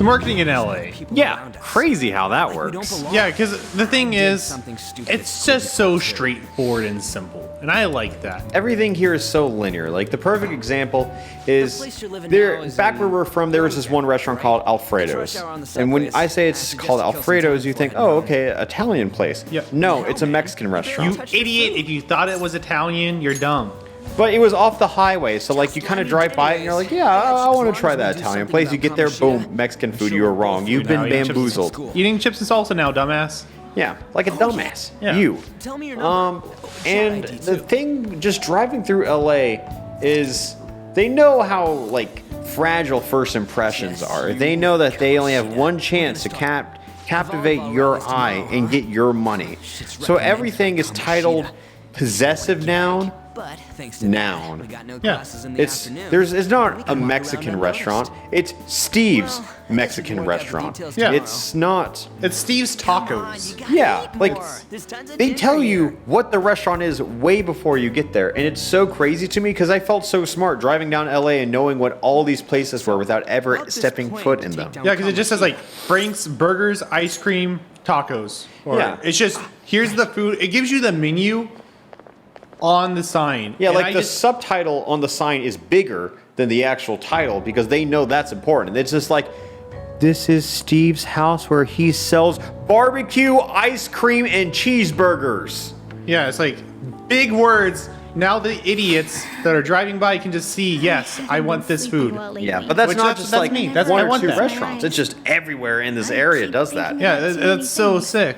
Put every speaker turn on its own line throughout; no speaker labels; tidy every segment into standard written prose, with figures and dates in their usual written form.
So marketing in LA.
Yeah, crazy how that works.
Yeah, because the thing is, it's just so straightforward and simple, and I like that.
Everything here is so linear. Like the perfect example is there. Back where we're from, there was this one restaurant called Alfredo's, and when I say it's called Alfredo's, you think, oh, okay, Italian place.
Yeah.
No, it's a Mexican restaurant.
You idiot! If you thought it was Italian, you're dumb.
But it was off the highway, so like you kind of drive by it and you're like, yeah, I want to try that Italian place. You get there, boom, Mexican food. You were wrong. You've been bamboozled.
Eating chips and salsa now, dumbass.
Yeah, like a dumbass.
Yeah.
You. And the thing, just driving through LA, is they know how like fragile first impressions are. They know that they only have one chance to captivate your eye and get your money. So everything is titled possessive noun.
But thanks to
Noun.
we got no
Yeah.
classes in the afternoon.
It's not a Mexican restaurant. It's Steve's Mexican restaurant.
Yeah.
It's not.
It's Steve's Tacos.
Yeah, like they tell you what the restaurant is way before you get there, and it's so crazy to me because I felt so smart driving down LA and knowing what all these places were without ever stepping foot in them.
Yeah, because it just says like Frank's Burgers, ice cream, tacos. Or
Yeah.
It's just here's the food. It gives you the menu on the sign.
Yeah,
And
like
I
the
just-
subtitle on the sign is bigger than the actual title because they know that's important. It's just like, this is Steve's house where he sells barbecue, ice cream, and cheeseburgers.
Yeah, it's like big words. Now the idiots that are driving by can just see, yes, I want this food.
Yeah, but that's
Which
not
that's-
just
that's
like
me. That's-
one
I
or
want
two
that.
restaurants. It's just everywhere in this area does that.
Yeah, that's so sick.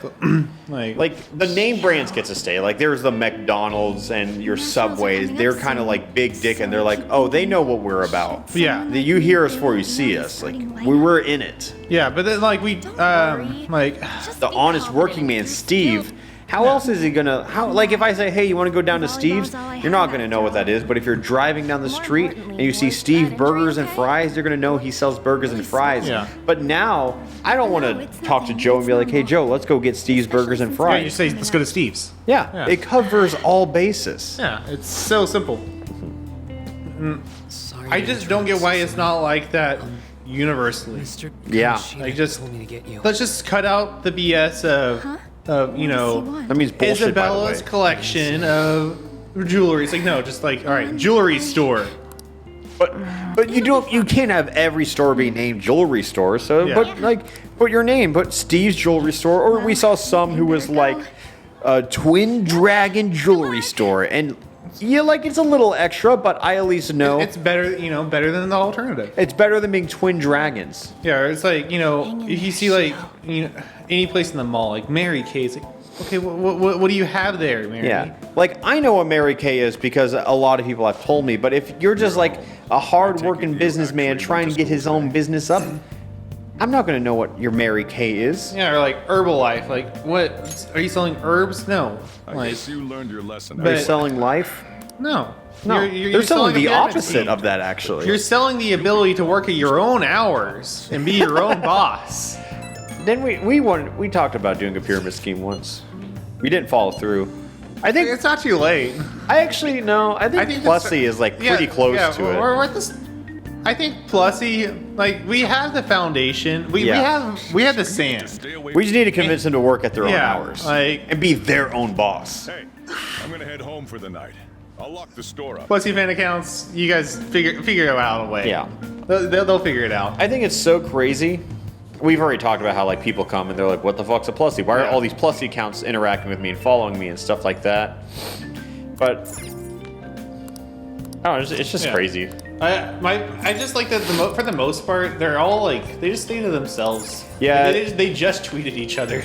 Like the name brands get to stay. Like there's the McDonald's and your Subways. They're kind of like big dick, and they're like, oh, they know what we're about.
Yeah.
You hear us before you see us. Like we were in it.
Yeah, but then like we like
The honest working man, Steve. How else is he gonna? How like if I say, hey, you want to go down to Steve's? You're not gonna know what that is. But if you're driving down the street and you see Steve Burgers and Fries, you're gonna know he sells burgers and fries.
Yeah.
But now I don't want to talk to Joe and be like, hey, Joe, let's go get Steve's Burgers and
yeah, you
Fries.
say let's go to Steve's.
Yeah,
Yeah.
it covers all bases.
Yeah, it's so simple. I just don't get why it's not like that universally.
Mr.
Yeah.
Like just
told me to get you.
let's just cut out the BS of you know
That means bullshit, by the
Isabella's
way.
collection of jewelry. It's like no, just like all right, jewelry store.
But you can't have every store be named jewelry store. So
Yeah.
but like put your name, put Steve's jewelry store, or we saw some who was like Twin Dragon jewelry store, and yeah, like it's a little extra, but I at least know
It's better, you know, better than the alternative.
it's better than being Twin Dragons.
Yeah, it's like you know, if you see like you know any place in the mall, like Mary Kay, it's like okay, what do you have there, Mary?
Yeah, like I know what Mary Kay is because a lot of people have told me. But if you're just like a hard-working businessman trying to get his own business up, I'm not gonna know what your Mary Kay is.
Yeah, or like Herbalife. Like, what? Are you selling herbs? No.
I
Like,
guess you learned your lesson.
But-
They're selling life.
no.
No,
You're
they're selling
a
the
pyramid
opposite
scheme.
of that, actually.
You're selling the ability to work at your own hours and be your own boss.
Then we talked about doing a pyramid scheme once. We didn't follow through. I think
It's not too late.
I actually no. I think
that's-
Plussy is like pretty close to it.
We're at this. I think Plussy, like we have the foundation. We
Yeah.
have the sand.
Stay away.
We just need to convince them to work at their own
Yeah,
hours
like-
and be their own boss.
Hey, I'm gonna head home for the night. I'll lock the store up.
Plussy fan accounts. You guys figure out a way.
Yeah.
They'll figure it out.
I think it's so crazy. We've already talked about how like people come and they're like, "What the fuck's a Plussy? Why are
Yeah.
all these Plussy accounts interacting with me and following me and stuff like that?" But oh, it's just
Yeah.
crazy.
I just like that for the most part they're all like they just stay to themselves.
Yeah.
They just tweeted each other.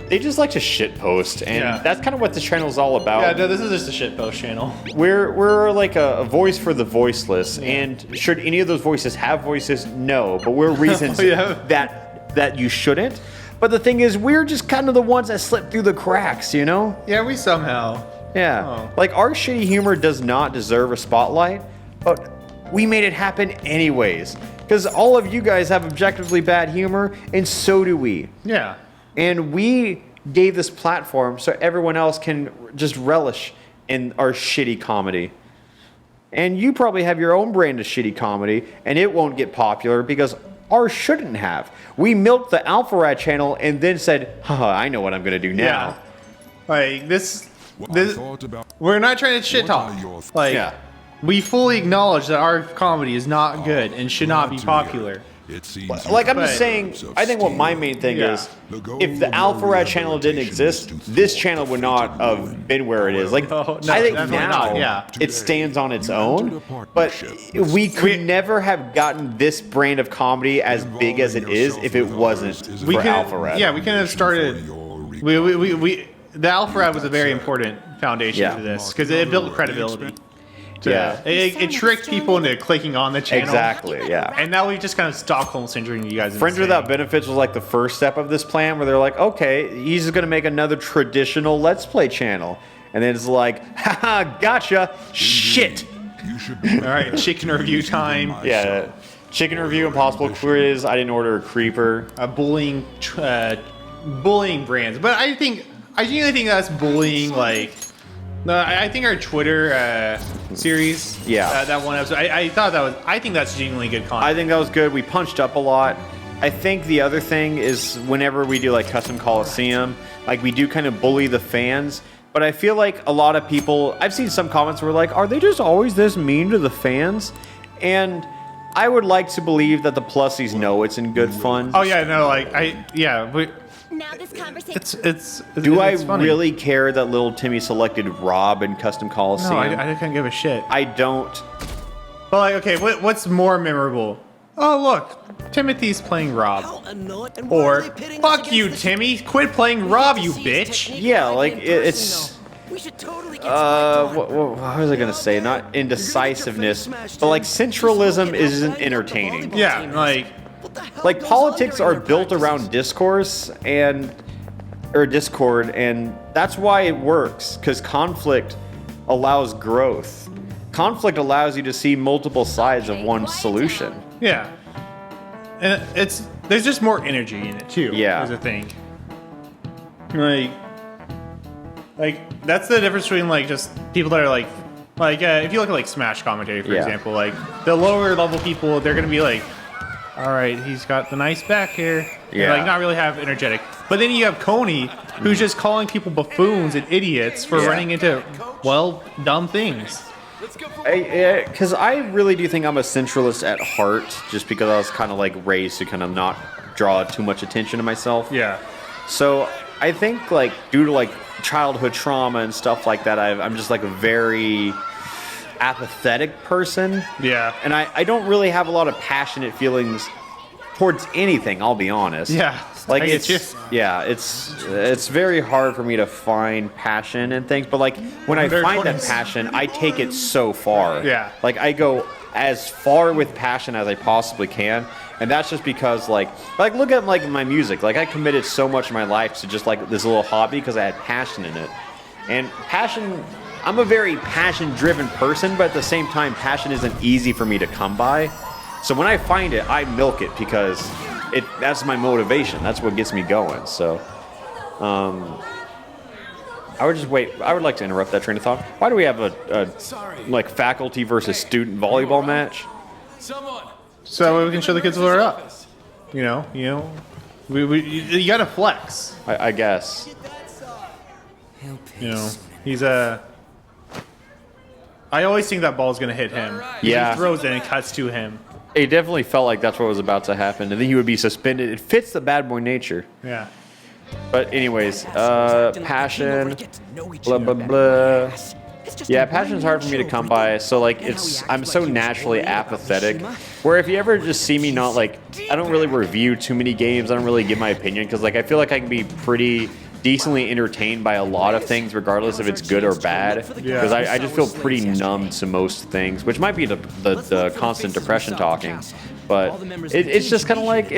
They just like to shit post, and
Yeah.
that's kind of what this channel is all about.
Yeah, no, this is just a shitpost channel.
We're like a voice for the voiceless, and should any of those voices have voices? No, but we're reasons
Yeah.
that you shouldn't. But the thing is, we're just kind of the ones that slip through the cracks, you know?
Yeah, we somehow.
Yeah.
Oh.
Like our shitty humor does not deserve a spotlight, but we made it happen anyways. Because all of you guys have objectively bad humor, and so do we.
Yeah.
And we gave this platform so everyone else can just relish in our shitty comedy. And you probably have your own brand of shitty comedy, and it won't get popular because or shouldn't have. We milked the Alpharad channel and then said, haha, I know what I'm going to do now.
Yeah. Like this.
What I
This.
thought about
We're not trying to shit
What
talk.
are your
Like,
Yeah.
we fully acknowledge that our comedy is not good and should not be popular.
It seems
Like, I'm
But-
just saying, I think what my main thing
Yeah.
is, if the Alpharad channel didn't exist, this channel would not have been where it is. Like,
No,
I think
definitely
now
not, yeah.
it stands on its own, but we could never have gotten this brand of comedy as big as it is if it wasn't for
We could,
Alpharad.
yeah, we couldn't have started. The Alpharad was a very important foundation
Yeah.
for this because it built credibility.
Yeah.
It tricked people into clicking on the channel.
Exactly, yeah.
And now we've just kind of Stockholm syndrome you guys. into
Friends
saying.
Without Benefits was like the first step of this plan where they're like, okay, he's just going to make another traditional Let's Play channel. And then it's like, haha, gotcha, shit.
You should be
All right, chicken review time.
Yeah, chicken review, Impossible Quiz. I didn't order a creeper.
Bullying brands, but I genuinely think that's bullying. Like, no, I think our Twitter series,
Yeah.
that one episode, I think that's genuinely good
I
content.
think that was good. We punched up a lot. I think the other thing is whenever we do like Custom Coliseum, like we do kind of bully the fans. But I feel like a lot of people, I've seen some comments where like, are they just always this mean to the fans? And I would like to believe that the plussies know it's in good fun.
Oh yeah, no,
Now this conversation.
it's.
Do I
it's funny.
really care that little Timmy selected Rob in Custom Coliseum?
No, I couldn't give a shit.
I don't.
But like, okay, what's more memorable? Oh look, Timothy's playing Rob. Or fuck you, Timmy! Quit playing Rob, you bitch!
Yeah, like it's.
We should totally get
What was I gonna say? Not indecisiveness, but like centralism isn't entertaining.
Yeah,
Like politics are built around discourse or discord, and that's why it works. Because conflict allows growth. Conflict allows you to see multiple sides of one solution.
yeah. And there's just more energy in it too.
Yeah.
is a thing. Like that's the difference between like just people that are like if you look at like Smash commentary for
Yeah.
example, like the lower level people, they're gonna be like, all right, he's got the nice back here. And,
Yeah.
like not really have energetic. But then you have Coney, who's just calling people buffoons and idiots for
Yeah.
running into dumb things.
Because I really do think I'm a centralist at heart, just because I was kind of like raised to kind of not draw too much attention to myself.
Yeah.
So I think like due to like childhood trauma and stuff like that, I'm just like a very apathetic person.
Yeah.
And I don't really have a lot of passionate feelings towards anything, I'll be honest.
Yeah,
Like
I get
it's
you.
yeah, it's very hard for me to find passion and things, but like when I
Very
find that
20s.
passion, I take it so far.
Yeah.
Like I go as far with passion as I possibly can. And that's just because like look at like my music. Like I committed so much of my life to just like this little hobby because I had passion in it. And passion, I'm a very passion-driven person, but at the same time, passion isn't easy for me to come by. So when I find it, I milk it because that's my motivation. That's what gets me going. So, I would like to interrupt that train of thought. Why do we have a like faculty versus student volleyball match?
So we can show the kids what we're up. You know, you gotta flex.
I guess.
You know, I always think that ball's gonna hit him.
Yeah.
He throws it and it cuts to him.
It definitely felt like that's what was about to happen, and then he would be suspended. It fits the bad boy nature.
Yeah.
But anyways, passion, blah blah blah. Yeah, passion's hard for me to come by. So like, I'm so naturally apathetic. Where if you ever just see me not like, I don't really review too many games. I don't really give my opinion because like I feel like I can be pretty decently entertained by a lot of things, regardless if it's good or bad. Because I just feel pretty numb to most things, which might be the constant depression talking. But it's just kind of like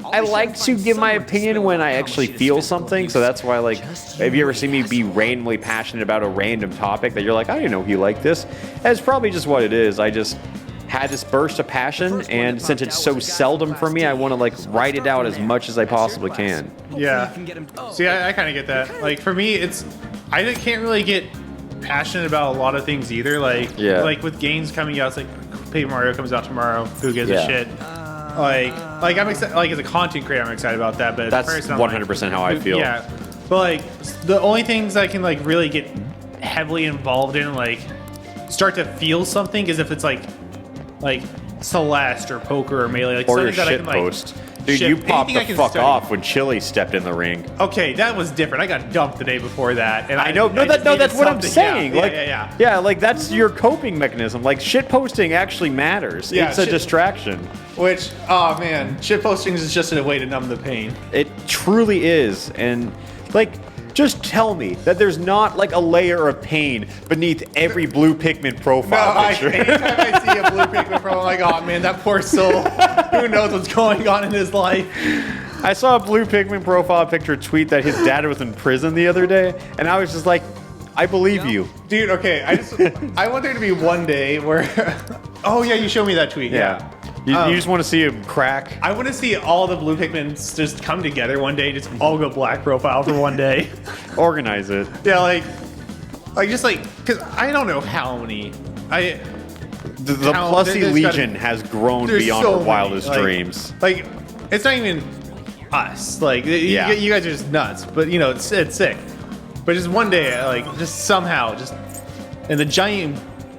I like to give my opinion when I actually feel something, so that's why, like, have you ever seen me be randomly passionate about a random topic that you're like, I didn't know he liked this? That's probably just what it is. I just had this burst of passion, and since it's so seldom for me, I want to, like, write it out as much as I possibly can.
Yeah. See, I kind of get that. Like for me, I can't really get passionate about a lot of things either. Like,
Yeah.
like with games coming out, it's like Paper Mario comes out tomorrow. Who gives
Yeah.
a shit? Like I'm excited. Like as a content creator, I'm excited about that. But as a
That's
person, I'm
100% how I feel.
Yeah, but like the only things I can like really get heavily involved in, like start to feel something, is if it's like Celeste or poker or melee, like
Or your
something that I
shit
can like.
post. Dude,
shit-
you popped
anything I
the
can
fuck
study.
off when Chili stepped in the ring.
Okay, that was different. I got dumped the day before that, and
I know. No,
just
that's
needed
what I'm
something.
saying.
Yeah,
Like,
yeah.
like that's your coping mechanism. Like, shit posting actually matters.
Yeah,
it's a
shit-
distraction.
Which, oh man, shit postings is just a way to numb the pain.
It truly is. And like, just tell me that there's not like a layer of pain beneath every blue Pikmin profile picture.
Anytime I see a blue Pikmin pro, I'm like, oh man, that poor soul. Who knows what's going on in his life?
I saw a blue Pikmin profile picture tweet that his dad was in prison the other day, and I was just like, I believe you.
Dude, okay, I want there to be one day where, oh yeah, you showed me that tweet.
Yeah. You just want to see him crack.
I want to see all the blue Pikmins just come together one day, just all go black profile for one day.
Organize it.
Yeah, like just like, cause I don't know how many.
The
How-
Plussy
there's
Legion
gotta-
has grown
There's
beyond
so
our
many,
wildest
like-
dreams.
Like, it's not even us. Like,
Yeah.
you guys are just nuts. But you know, it's sick. But just one day, like, just somehow, just in the giant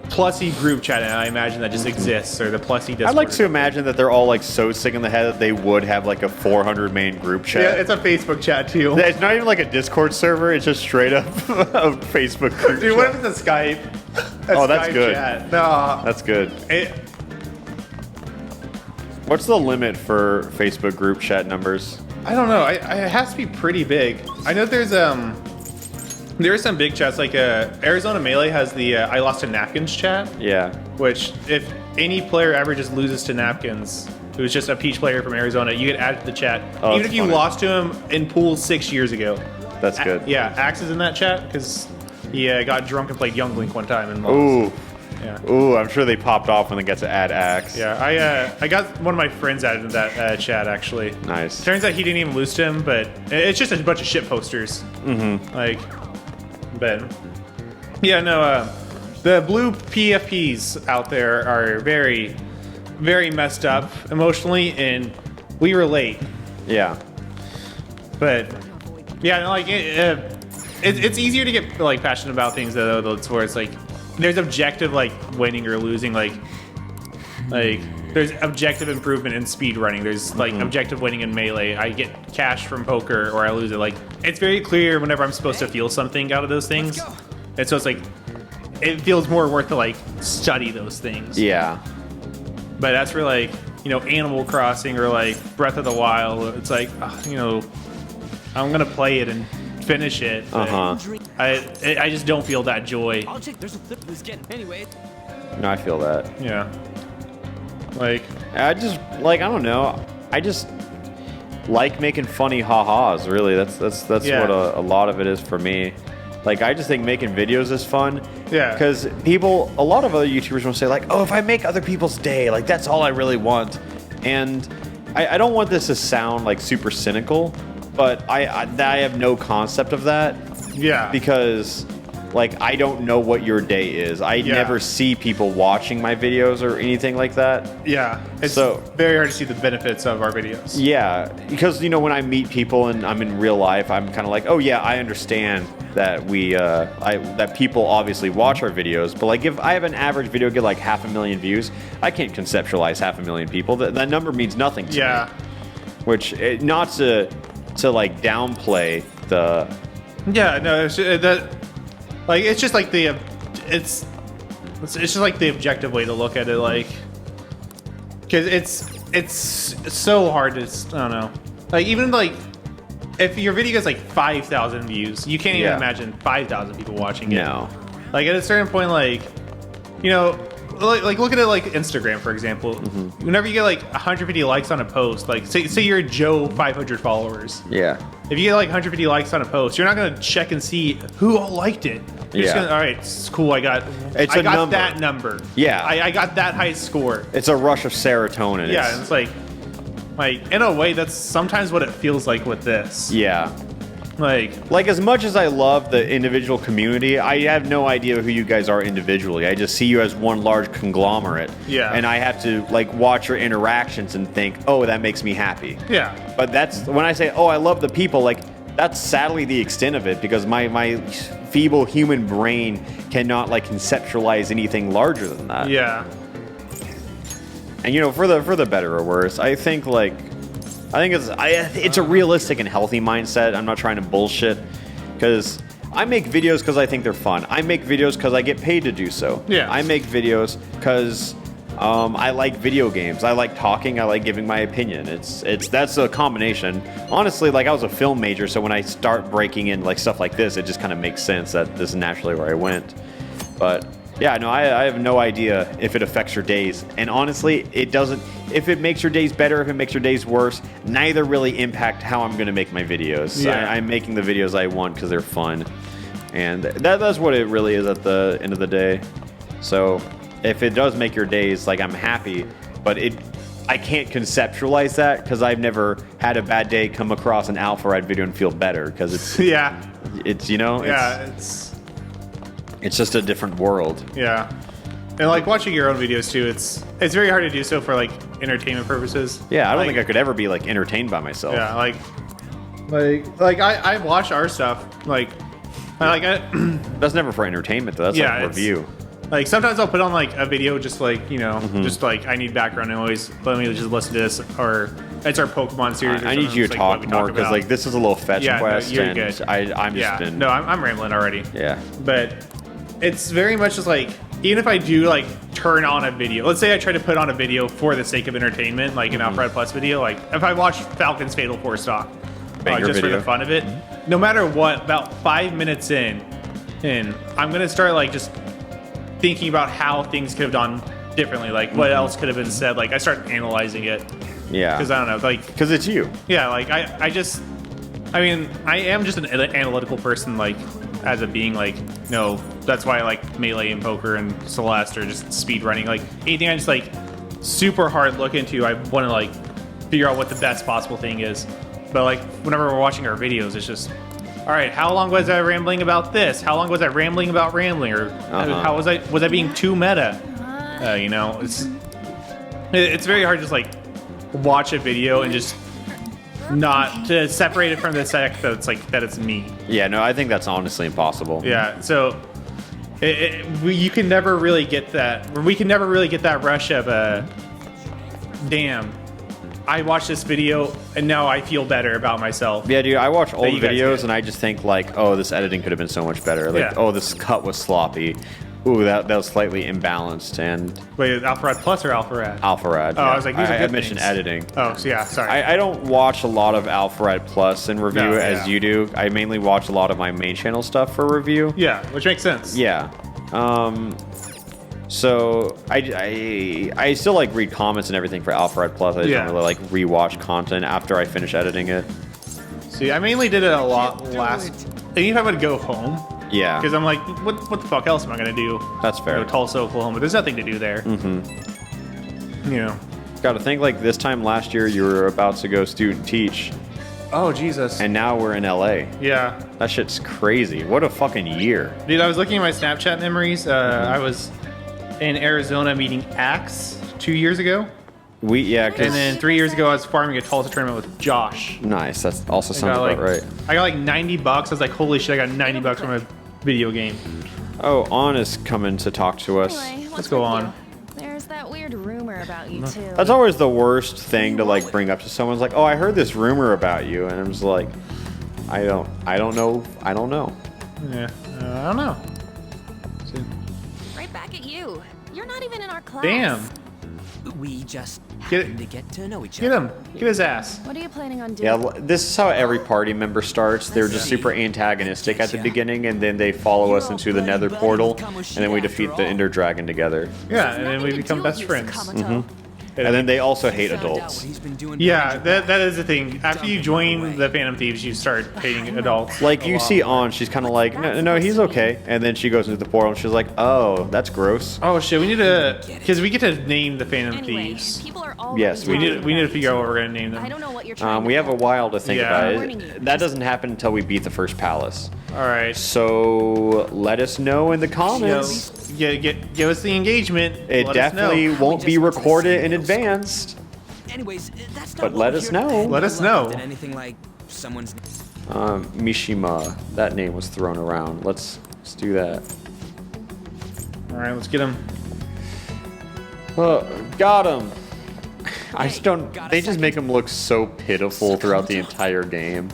Plussy group chat, I imagine that just exists, or the Plussy Discord.
I'd like to imagine that they're all like so sick in the head that they would have like a 400 man group chat.
Yeah, it's a Facebook chat too.
It's not even like a Discord server. It's just straight up a Facebook group
Dude,
chat.
what if it's a Skype?
Oh, that's
Skype
good.
Chat? No,
That's good.
it,
What's the limit for Facebook group chat numbers?
I don't know. It has to be pretty big. I know there's there are some big chats like Arizona Melee has the I lost to napkins chat,
Yeah.
which if any player ever just loses to napkins, who's just a Peach player from Arizona, you get added to the chat.
Oh,
Even
that's
if you
funny.
lost to him in pool 6 years ago.
That's good.
Yeah, Axe is in that chat because he got drunk and played Young Link one time and lost.
Ooh.
Yeah.
Ooh, I'm sure they popped off when they got to add Axe.
Yeah, I got one of my friends added to that chat actually.
Nice.
Turns out he didn't even lose to him, but it's just a bunch of shit posters. Mm-hmm. Like, but yeah, no, the blue PFPs out there are very, very messed up emotionally, and we relate.
Yeah.
But yeah, no, like it's easier to get like passionate about things though. It's where it's like there's objective like winning or losing, like there's objective improvement in speed running. There's like objective winning in melee. I get cash from poker or I lose it. Like it's very clear whenever I'm supposed to feel something out of those things, and so it's like it feels more worth to like study those things.
Yeah.
But that's where like Animal Crossing or like Breath of the Wild. It's like I'm gonna play it and finish it. but I just don't feel that joy.
I'll check. There's a flip loose getting anyway.
No, I feel that.
Yeah. Like
I just like I don't know. I just like making funny ha-has. Really, that's
Yeah.
what a lot of it is for me. Like I just think making videos is fun.
Yeah.
Because a lot of other YouTubers will say like, oh, if I make other people's day, like that's all I really want. And I don't want this to sound like super cynical, but I have no concept of that.
yeah.
Because like I don't know what your day is. I never see people watching my videos or anything like that.
Yeah, it's
So-
very hard to see the benefits of our videos.
Yeah, because when I meet people and I'm in real life, I'm kind of like, oh yeah, I understand that that people obviously watch our videos, but like if I have an average video get like 500,000 views, I can't conceptualize 500,000 people. That number means nothing to
Yeah,
me. Which not to like downplay the
yeah, no, it's like it's just like it's just like the objective way to look at it, like because it's so hard to I don't know, like even like if your video gets like 5,000 views, you can't even
Yeah.
imagine 5,000 people watching it.
No.
Like at a certain point, like like look at it like Instagram, for example. Whenever you get like 150 likes on a post, like say you're Joe 500 followers.
Yeah.
If you get like 150 likes on a post, you're not gonna check and see who all liked it. You're just
Yeah.
gonna, all right, it's cool. I got
It's a number.
that number.
Yeah.
I got that high score.
It's a rush of serotonin.
Yeah,
It's-
and it's like in a way, that's sometimes what it feels like with this.
Yeah. Like, as much as I love the individual community, I have no idea who you guys are individually. I just see you as one large conglomerate.
Yeah.
And I have to, like, watch your interactions and think, oh, that makes me happy.
Yeah.
But that's, when I say, oh, I love the people, like, that's sadly the extent of it, because my feeble human brain cannot, like, conceptualize anything larger than that.
Yeah.
And, you know, for the better or worse, I think, like, it's a realistic and healthy mindset. I'm not trying to bullshit, because I make videos because I think they're fun. I make videos because I get paid to do so.
Yeah.
I make videos because I like video games. I like talking. I like giving my opinion. That's a combination. Honestly, like, I was a film major, so when I start breaking in like stuff like this, it just kind of makes sense that this is naturally where I went. But yeah, no, I have no idea if it affects your days. And honestly, it doesn't. If it makes your days better, if it makes your days worse, neither really impact how I'm going to make my videos.
Yeah.
I'm making the videos I want because they're fun. And that's what it really is at the end of the day. So if it does make your days, like, I'm happy, but I can't conceptualize that because I've never had a bad day come across an Alpharad video and feel better, because it's,
Yeah.
it's, you know,
Yeah.
it's just a different world.
Yeah. And like watching your own videos too, it's very hard to do so for like entertainment purposes.
Yeah, I don't
Like,
think I could ever be, like, entertained by myself.
Yeah, like I watch our stuff. Like
That's never for entertainment, though. That's
Yeah,
like
it's-
review.
like sometimes I'll put on like a video just like, you know, just like I need background noise. Let me just listen to this, or it's our Pokemon series. or
I need
something.
you
It's
to
like what
talk
we
more,
talk
because,
about.
like, this is a little fetch
Yeah, no,
quest,
you're
and
good.
I'm just
Yeah,
been...
no, I'm rambling already.
Yeah.
But it's very much just like, even if I do like turn on a video, let's say I try to put on a video for the sake of entertainment, like an Alfred Plus video, like if I watch Falcon's Fatal 4 stock,
Banger
just for
video.
the fun of it, no matter what, about 5 minutes in, I'm gonna start like just thinking about how things could have done differently, like what else could have been said. Like I start analyzing it,
Yeah.
because I don't know, like
Because it's you.
yeah, like I mean, I am just an analytical person, like, as a being, like, no, that's why I like Melee and Poker and Celeste, or just speed running. Like, anything I just, like, super hard look into, I want to, like, figure out what the best possible thing is. But, like, whenever we're watching our videos, it's just, all right, how long was I rambling about this? How long was I rambling about rambling? Or how was I being too meta? You know, it's very hard to just, like, watch a video and just not to separate it from the fact that it's like that it's me.
Yeah, no, I think that's honestly impossible.
Yeah, so you can never really get that. We can never really get that rush of damn, I watched this video and now I feel better about myself.
Yeah, dude, I watch old
you guys
videos
get.
and I just think, like, oh, this editing could have been so much better. Like,
Yeah.
oh, this cut was sloppy. Ooh, that was slightly imbalanced. And
Wait, Alpharad Plus or Alpharad?
Alpharad.
Oh, I was like, these are
I
good
mentioned
things.
editing.
Oh, so yeah, sorry.
I don't watch a lot of Alpharad Plus in review
No,
as
yeah.
you do. I mainly watch a lot of my main channel stuff for review.
Yeah, which makes sense.
Yeah. So I still, like, read comments and everything for Alpharad Plus. I just
Yeah.
don't really, like, rewatch content after I finish editing it.
See, I mainly did it a lot last. Even if I would go home,
Yeah.
because I'm like, what the fuck else am I gonna do?
That's fair.
Go to Tulsa, Oklahoma. There's nothing to do there. Mm-hmm. You know.
Got to think, like, this time last year you were about to go student teach,
Oh Jesus.
and now we're in LA.
Yeah,
That shit's crazy. What a fucking year.
dude. I was looking at my Snapchat memories. I was in Arizona meeting Axe 2 years ago,
Yeah,
and
cause
then 3 years ago I was farming a Tulsa tournament with Josh.
nice. That also
I
sounds
got
about
like,
right.
I got like $90. I was like, holy shit! I got $90 from a video game.
Oh, On is coming to talk to us.
Anyway,
Let's go
with
on.
you? There's that weird rumor about you too.
That's always the worst thing to, like, bring up to someone's like, oh, I heard this rumor about you, and I'm just like, I don't know.
Yeah, I don't know.
Right back at you. You're not even in our class.
Damn,
We just
Get
happen
it-
to get to know each
get
other.
him, get his ass.
What are you planning on doing?
Yeah, this is how every party member starts. They're just super antagonistic at the beginning, and then they follow us into the Nether portal, and then we defeat the Ender Dragon together.
Yeah, and then we
Nothing to
become
do
best
with you,
friends.
Sakamoto.
And then they also hate
Found out what
adults.
he's been doing
Yeah,
behind your
that is the thing. After you join the Phantom Thieves, you start hating adults.
Like
a
you
lot
see
more.
On, she's kind of like, no, he's okay. And then she goes into the portal and she's like, oh, that's gross.
Oh shit, we need to, because we get to name the Phantom
Anyway,
Thieves.
people are already
Yes,
We
talking
need to
about
figure out
you.
what we're gonna name them.
I don't know what you're trying to
We have a
pull.
while to think
Yeah.
about
Warning you.
it. That doesn't happen until we beat the first palace.
All right.
So let us know in the comments.
Give us the engagement.
It
Let us know.
definitely won't be recorded in advance.
Anyways, that's not
But
what
let
we're
us
here to-
know.
Let us know.
Than anything like someone's.
Mishima, that name was thrown around. Let's do that.
All right, let's get him.
Got him. I just
Hey,
don't.
got a
They just
second?
make him look so pitiful throughout the entire game.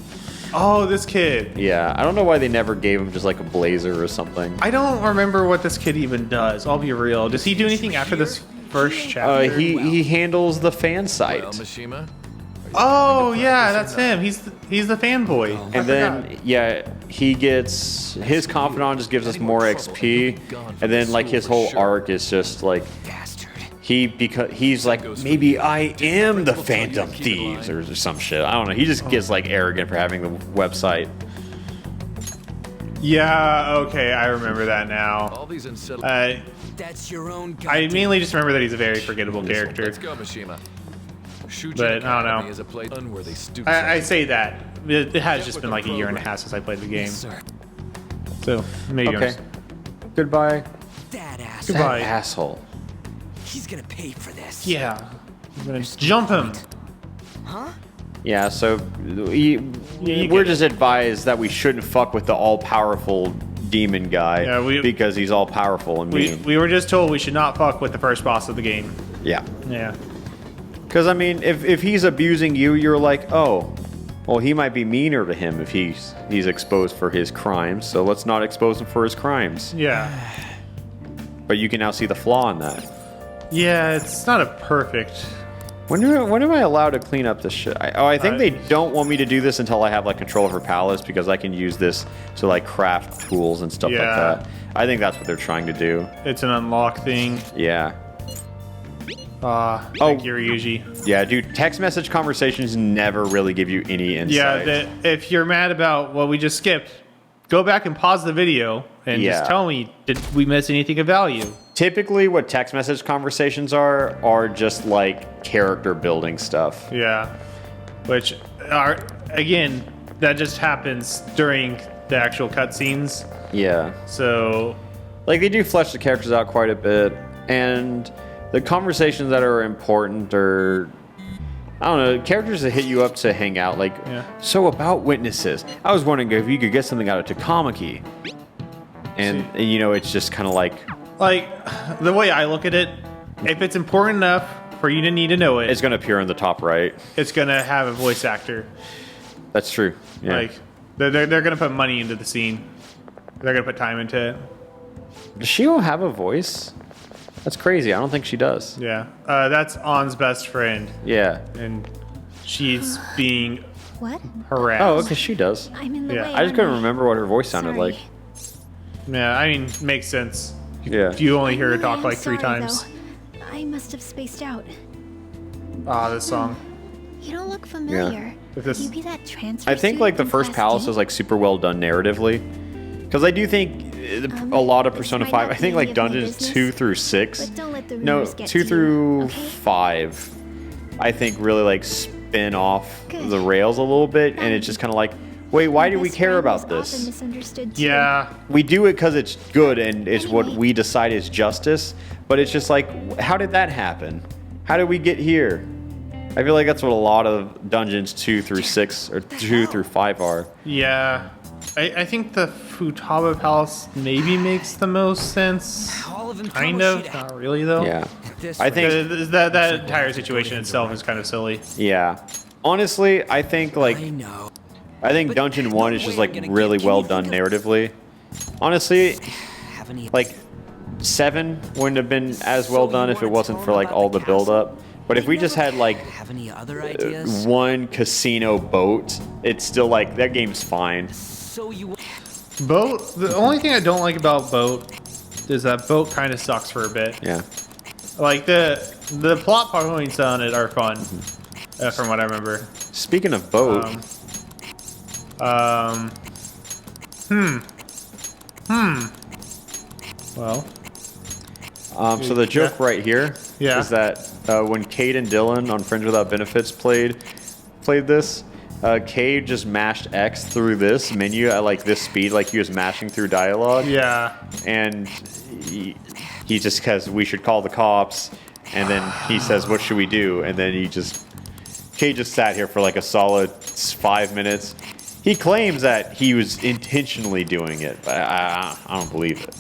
Oh, this kid.
Yeah, I don't know why they never gave him just like a blazer or something.
I don't remember what this kid even does. I'll be real. Does he do anything after this first chapter?
He handles the fan
Well,
site,
Mishima.
Oh yeah, that's him. He's the fanboy. I
and then
forgot.
yeah, he gets his confidant just gives us more XP, and then like his whole arc is just like
Bastard.
because he's like maybe I am the Phantom Thieves or some shit. I don't know. He just gets like arrogant for having the website.
Yeah. Okay, I remember that now.
All these unsettled.
That's your own.
I
goddamn-
mainly just remember that he's a very forgettable character.
Let's go, Mishima. Shujin
But, I don't
Academy
know.
is a place unworthy stupid.
I say that. It has just been like a year and a half since I played the game.
Yes, sir.
So maybe
Okay. Goodbye.
That ass.
Goodbye.
That asshole.
He's gonna pay for this.
Yeah. I'm gonna jump him.
Huh?
Yeah, so
you
we're
get
just advised that we shouldn't fuck with the all-powerful demon guy
Yeah,
because he's all-powerful and mean.
We were just told we should not fuck with the first boss of the game.
Yeah.
Yeah.
Because, I mean, if he's abusing you, you're like, oh, well, he might be meaner to him if he's exposed for his crimes, so let's not expose him for his crimes.
Yeah.
But you can now see the flaw in that.
Yeah, it's not a perfect.
When am I allowed to clean up this shit? I think they don't want me to do this until I have, like, control over Palace, because I can use this to, like, craft tools and stuff
Yeah.
like that. I think that's what they're trying to do.
It's an unlock thing.
Yeah.
Thank you, Ryuji.
Yeah, dude, text message conversations never really give you any insight.
Yeah, if you're mad about what we just skipped, go back and pause the video and
Yeah.
just tell me, did we miss anything of value?
Typically, what text message conversations are just like character building stuff.
Yeah. Which are, again, that just happens during the actual cutscenes.
Yeah.
So,
Like, they do flesh the characters out quite a bit, and the conversations that are important are, I don't know, characters that hit you up to hang out. Like,
Yeah.
so about witnesses. I was wondering if you could get something out of Takamaki. And, you know, it's just kind of like,
the way I look at it, if it's important enough for you to need to know it,
it's going to appear in the top right.
it's going to have a voice actor.
That's true. Yeah.
Like, they're going to put money into the scene. They're going to put time into it.
Does Shio have a voice? That's crazy. I don't think she does.
Yeah. That's On's best friend,
Yeah.
and she's being
What?
harassed.
Oh, okay, she does.
I'm in the
Yeah.
way.
I just couldn't
aren't
remember what her voice sounded
Sorry.
like.
Yeah, I mean, makes sense.
Yeah.
If you only hear her
Really
talk
am
like three
sorry,
times.
though. I must have spaced out.
This song.
You don't look familiar.
If this-
Could you be that transfer
I think
student
like the
from
first
class
Palace
D?
is like super well done narratively, because I do think a lot of
this
Persona
might
5.
not
I think
be
like
any of my
Dungeons
business,
2 through 6.
but don't let the
No,
rumors get
2
to you,
through
okay?
5. I think really like spin off
Good.
the rails a little bit, and it's just kind of like, wait, why
My
do we
best
care
friend was
about
often
this?
misunderstood too.
Yeah.
We do it because it's good and it's what
Anyway.
we decide is justice, but it's just like, how did that happen? How did we get here? I feel like that's what a lot of Dungeons 2 through 6 or 2 through 5 are.
Yeah. I think the Futaba Palace maybe makes the most sense.
All of them
Kind
throw
of.
shit at
Not really, though.
Yeah.
this
I
way.
think,
That entire situation itself is kind of silly.
yeah. Honestly, I think like
I know.
I think
But
Dungeon
there's
1
no
is just
way I'm
like
gonna
really
get- can
well
you
done
think of-
narratively. Honestly,
Have any
like 7 wouldn't have been as well
So
done
you
if it
weren't
wasn't
told
for like
about
all
the
the build
castle?
up. But if we just had like
have any other ideas?
one casino boat, it's still like that game's fine.
So you
Boat. The only thing I don't like about Boat is that Boat kind of sucks for a bit.
Yeah.
Like The plot points on it are fun, from what I remember.
Speaking of boat,
Well,
so the joke right here
Yeah.
is that when Cade and Dylan on Friends Without Benefits played this, Cade just mashed X through this menu at like this speed, like he was mashing through dialogue.
yeah.
And he just says we should call the cops, and then he says what should we do, and then Cade just sat here for like a solid 5 minutes. He claims that he was intentionally doing it, but I don't believe it.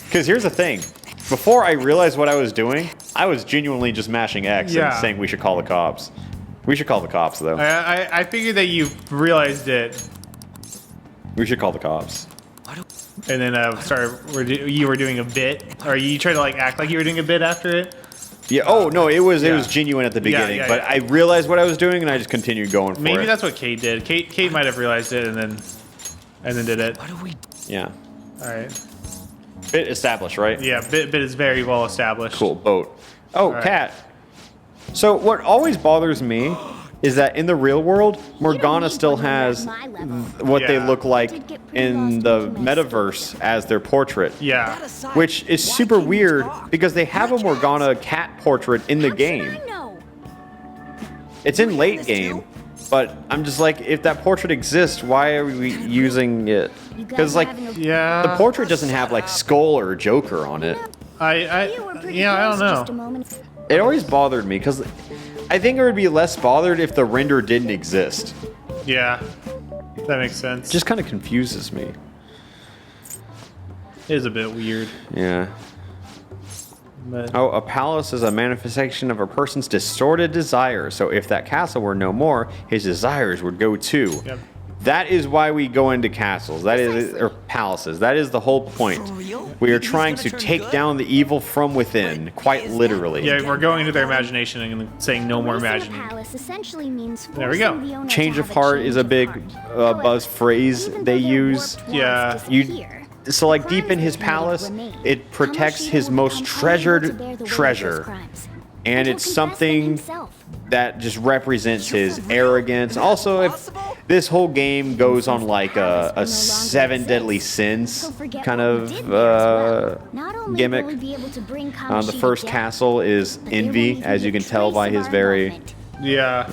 Because here's the thing. Before I realized what I was doing, I was genuinely just mashing X and
Yeah.
saying we should call the cops. We should call the cops, though.
I figured that you realized it,
We should call the cops.
and then you were doing a bit, or you tried to like act like you were doing a bit after it.
Yeah. Oh no, it was
Yeah.
genuine at the beginning,
yeah,
but
yeah.
I realized what I was doing, and I just continued going for it.
Maybe that's what Kate did. Kate might have realized it and then did it.
What do we?
Yeah.
All right.
Bit established, right?
Yeah, bit is very well established.
Cool. Boat. Oh,
right.
cat. So what always bothers me is that in the real world, Morgana still has what they
Yeah.
look like in the metaverse as their portrait.
Yeah.
That aside,
Which is
why
super
can't we
weird
talk?
because they have a Morgana cat portrait in the game.
I know.
It's in
You
late
this
game,
too?
but I'm just like, if that portrait exists, why are we using it?
You guys
Because
are
like,
having a-
Yeah.
the portrait doesn't have like Skull or Joker on it.
You were
I
pretty
I don't
close just a
know.
moment.
It always bothered me because I think I would be less bothered if the render didn't exist.
Yeah. That makes sense.
It just kind of confuses me.
It is a bit weird.
Yeah.
But
Oh, a palace is a manifestation of a person's distorted desires. So if that castle were no more, his desires would go too.
Yep.
That is why we go into castles. That is, or palaces. That is the whole point.
For real?
We are
You think
trying
it's
to
gonna turn
take
good?
down the evil from within, quite
is that-
literally.
yeah, we're going into their imagination and saying no more
Erasing a
imagining.
palace essentially means
There we go.
forcing the owner
Change
to
of
have a
heart
change
is a
of
big
heart.
buzz
However,
phrase
even
they
though their
use.
warped
Yeah.
wants
You-
disappear,
So like
the
deep in
crimes
his
they committed
palace,
remain.
it protects
Kamoshida
his
will
most
become unable to
treasured
bear the weight of those
treasure.
crimes.
And
He'll
it's
confess them
something
himself.
that just represents
You're
his
for real?
arrogance.
Is that
Also, if
possible?
this whole game goes on like
Palace will
a
no longer
seven
exist.
deadly sins
He'll forget
kind
what we
of
did there as well. Not only
gimmick.
will we be able to bring
The
Kamoshida
first
down,
castle is
but there won't
envy,
even
as
be
you
a
can tell
trace
by
of
his
our
very
involvement.
Yeah.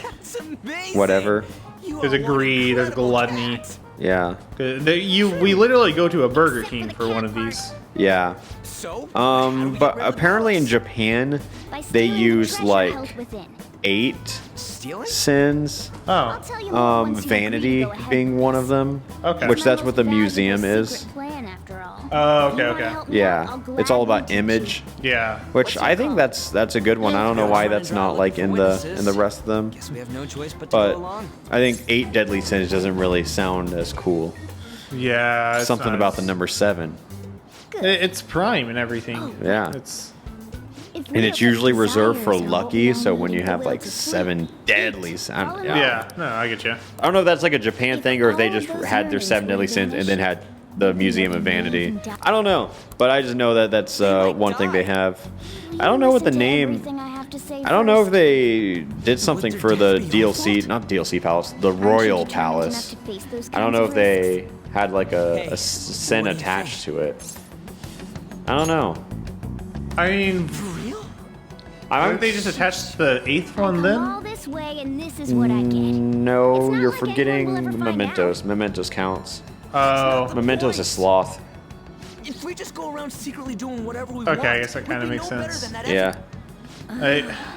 That's amazing.
whatever.
You
There's
are
a
one
greed, there's
incredible
gluttony.
cat.
Yeah,
We literally go to a Burger King for one of these.
yeah.
So? how do we
But
get rid of the
apparently in
palace?
Japan,
By
they
stealing the
use
treasure
like
held within.
8
Stealing?
sins.
Oh.
I'll tell you more once you
Vanity
agree to go ahead
being
with
one
this.
of them.
Okay.
Which
My
that's
most
what the
valuable
museum is.
secret plan, after all.
Oh,
If
okay,
you wanna
okay.
help me
Yeah,
out, I'll
it's all
gladly
about
teach
image.
Yeah.
Which
What's it
I think
called?
that's a good one. I don't know why that's not like in the rest of them.
Guess we have no choice but to
But
go along.
I think 8 deadly sins doesn't really sound as cool.
Yeah. it's
Something
not
about
as-
the number 7.
It's prime and everything.
Yeah.
It's
If we
And it's
have
usually reserved for
desires and what
lucky,
we
so
need
when you
the
have
will
like
to
7
sleep.
deadly sins.
yeah. No, I get you.
I don't know if that's like a Japan
If
thing or if they
all
just
of those
had their
yearnings
7 deadly
were
sins and
vanished,
then had the Museum of Vanity.
die.
I don't know, but I just know that that's
might
one thing they
die.
have. I don't know what the
Listen to
name.
everything I have to say
I don't know if
first.
they did something
their
for the
death be our
DLC,
fault?
not DLC Palace, the
Aren't you
Royal
determined
Palace.
enough to face those
I don't
kinds
know
of
if they
risks?
had like a
Hey,
sin
what do you
attached to it. I don't know.
I mean,
For real?
aren't they just attached the 8th one
Come
then?
all this way and this is what I get.
No,
It's not
you're
like
forgetting
anyone will ever find
Mementos. Mementos counts.
Oh.
Mementos is sloth.
If we just go around secretly doing whatever we want,
Okay, I guess that
we'd
kinda
be
makes
no better
sense.
than that
Yeah.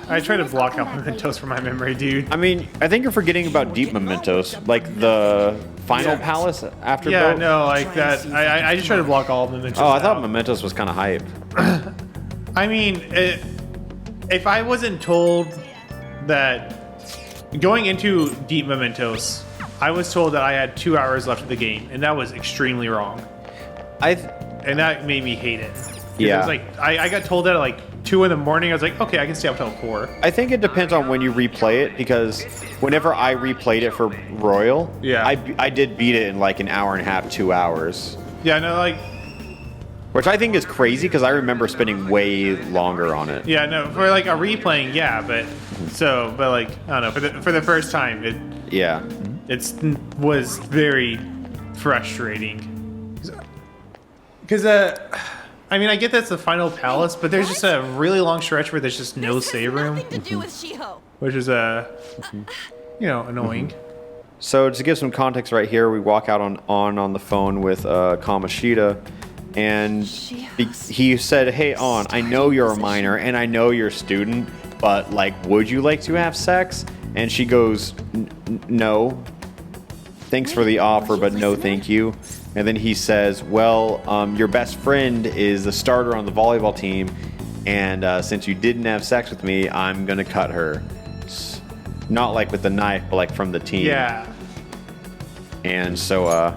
I try to block out mementos from my memory, dude.
I mean, I think you're forgetting about deep mementos, like the final
Yeah.
palace after
Yeah,
Boat.
no, like that. I just try to block all of mementos.
Oh, I thought
out.
Mementos was kind of hype.
I mean, if I wasn't told that going into Deep Mementos, I was told that I had 2 hours left of the game, and that was extremely wrong. And that made me hate it. 'Cause
Yeah.
It was like, I got told that at like 2 in the morning. I was like, okay, I can stay up till 4.
I think it depends on when you replay it because whenever I replayed it for Royal,
Yeah.
I did beat it in like an hour and a half, 2 hours.
Yeah, no, like,
which I think is crazy because I remember spending way longer on it.
Yeah, no, for like a replaying, yeah, but like I don't know, for the first time,
Yeah.
was very frustrating. Because I mean, I get that's the final palace, but there's just a really long stretch where there's just no
This has
save room,
nothing to do with Shiho.
which is annoying.
So to give some context right here, we walk out on the phone with Kamoshida, and he said, "Hey, On, I know you're a minor and I know you're a student, but like, would you like to have sex?" And she goes, "No. Thanks for the offer, but no thank you." And then he says, "Well, your best friend is the starter on the volleyball team, and since you didn't have sex with me, I'm gonna cut her. Not like with the knife, but like from the team."
Yeah.
And so,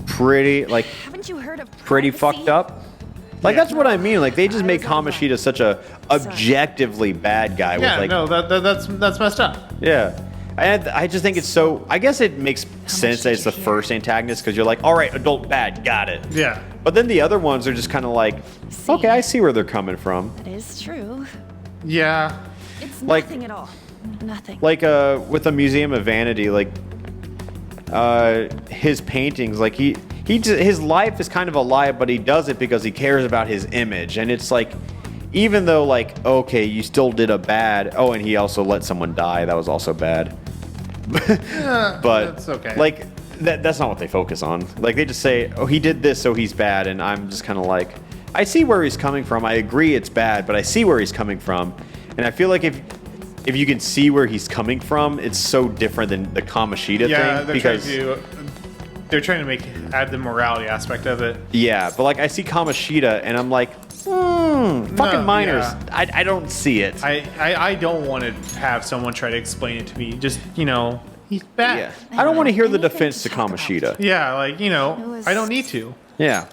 pretty
Haven't you heard of
pretty
privacy?
fucked up. Like that's what I mean. Like they just made Kamoshida such a objectively bad guy.
Yeah,
with like,
no, that's messed up.
yeah. I just think it's so. I guess it makes sense that it's the first antagonist because you're like, all right, adult bad, got it.
Yeah.
But then the other ones are just kind of like, okay, I see where they're coming from.
That is true.
Yeah.
It's
Like-
nothing at all. Nothing.
Like with the Museum of Vanity, like his paintings, like his life is kind of a lie, but he does it because he cares about his image. And it's like, even though like, okay, you still did a bad. Oh, and he also let someone die. That was also bad. But
that's okay.
Like that's not what they focus on. Like they just say, oh, he did this, so he's bad. And I'm just kind of like, I see where he's coming from. I agree it's bad, but I see where he's coming from. And I feel like if you can see where he's coming from, it's so different than the Kamoshida
Yeah,
thing.
they're
Because
trying to add the morality aspect of it.
yeah, but like I see Kamoshida and I'm like, fucking
No,
minors.
yeah.
I don't see it.
I don't want to have someone try to explain it to me. Just, he's bad.
Yeah. I don't want to hear the
Anything
defense to
to talk about.
Kamoshida.
Yeah, like,
was-
I don't need to.
Yeah.